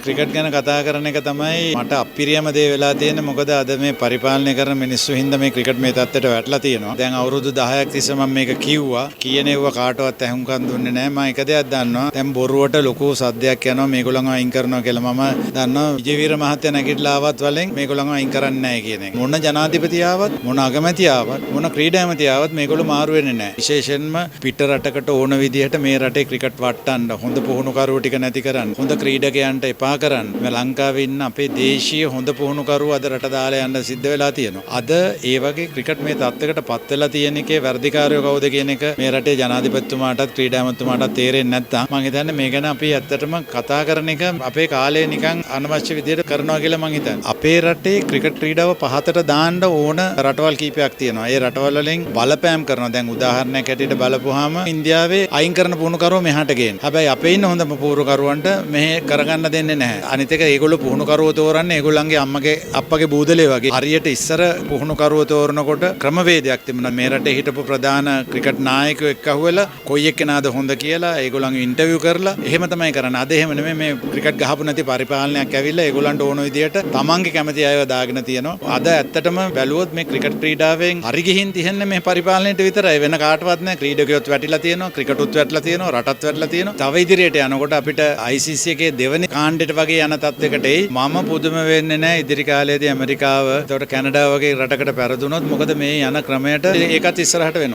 Cricket ගැන කතා කරන එක තමයි මට අපිරියම දේ වෙලා තියෙන්නේ. මොකද අද මේ පරිපාලනය කරන මිනිස්සු හින්දා මේ ක්‍රිකට් මේ තත්ත්වයට වැටලා තියෙනවා. දැන් අවුරුදු 10ක් තිස්සේ මම මේක කිව්වා. කියනෙව්ව කාටවත් ඇහුම්කන් දුන්නේ නැහැ. මම එක දෙයක් දන්නවා. දැන් බොරුවට ලොකු සද්දයක් යනවා මේගොල්ලන්ව අයින් කරනවා කියලා මම දන්නවා. විජේවීර මහත්තයා නැගිටලා ආවත් වලින් මේගොල්ලන්ව අයින් කරන්නේ නැහැ කියන එක. මොන ජනාධිපති ආවත්, මොන අගමැති ආවත්, මොන ක්‍රීඩා ඇමති ආවත් මේගොල්ලෝ මාරු වෙන්නේ නැහැ. විශේෂයෙන්ම පිට රටකට ඕන විදිහට මේ රටේ ක්‍රිකට් වට්ටන්න, හොඳ පුහුණුකරුවෝ ටික නැති කරන්න, හොඳ ක්‍රීඩකයන්ට එපා කරන්න. මේ ලංකාවේ ඉන්න අපේ දේශීය හොඳ පුහුණුකරුවෝ අද රට දාලා යන්න සිද්ධ වෙලා තියෙනවා. අද ඒ වගේ ක්‍රිකට් මේ තත්ත්වයකට පත් වෙලා තියෙන එකේ වර්ධිකාරයෝ කවුද කියන එක මේ රටේ ජනාධිපතිතුමාටත් ක්‍රීඩා ඇමතිතුමාටත් තේරෙන්නේ නැත්නම් මම හිතන්නේ මේ ගැන අපි ඇත්තටම කතා කරන එක අපේ කාලේ නිකන් අනවශ්‍ය විදිහට කරනවා කියලා මම හිතන්නේ. අපේ රටේ ක්‍රිකට් ක්‍රීඩාව පහතට දාන්න ඕන රටවල් කීපයක් තියෙනවා. ඒ රටවල් වලින් බලපෑම් කරනවා. දැන් උදාහරණයක් ඇටියට බලපුවාම ඉන්දියාවේ අයින් කරන පුහුණුකරුවෝ මෙහාට ගේන. හැබැයි අපේ ඉන්න හොඳම පුහුණුකරුවන්ට මෙහෙ කරගන්න දෙන්නේ නැහැ. අනිත් එක ඒගොල්ලෝ පුහුණුකරුවෝ තෝරන්නේ ඒගොල්ලන්ගේ අම්මගේ අප්පගේ බූදලේ වගේ. හරියට ඉස්සර පුහුණුකරුවෝ තෝරනකොට ක්‍රමවේදයක් තිබුණා. මේ රටේ හිටපු ප්‍රධාන ක්‍රිකට් නායකයෝ එක්ක අහුවෙලා කොයි එක්කෙනාද හොඳ කියලා ඒගොල්ලන්ගේ ඉන්ටර්විව් කරලා එහෙම තමයි කරන්නේ. අද එහෙම නෙමෙයි මේ ක්‍රිකට් ගහපු නැති පරිපාලනයක් ඇවිල්ලා ඒගොල්ලන්ට ඕන විදියට තමන්ගේ කැමති අයව දාගෙන තියෙනවා. අද ඇත්තටම බැලුවොත් මේ ක්‍රිකට් ක්‍රීඩාවෙන් හරි ගිහින් තියන්නේ මේ පරිපාලනයට විතරයි. වෙන කාටවත් නෑ. ක්‍රීඩකයොත් වැටිලා තියෙනවා, ක්‍රිකටුත් වැටිලා තියෙනවා, රටත් වැටිලා තියෙනවා. තව ඉදිරියට යනකොට අපිට ICC එකේ දෙවෙනි කාණ්ඩෙට වගේ යන තත්යකට එයි. මම පුදුම වෙන්නේ නෑ ඉදිරි කාලේදී ඇමරිකාව, එතකොට කැනඩාව වගේ රටකට පෙරදුනොත් මොකද මේ යන ක්‍රමයට ඒකත් ඉස්සරහට වෙනවා.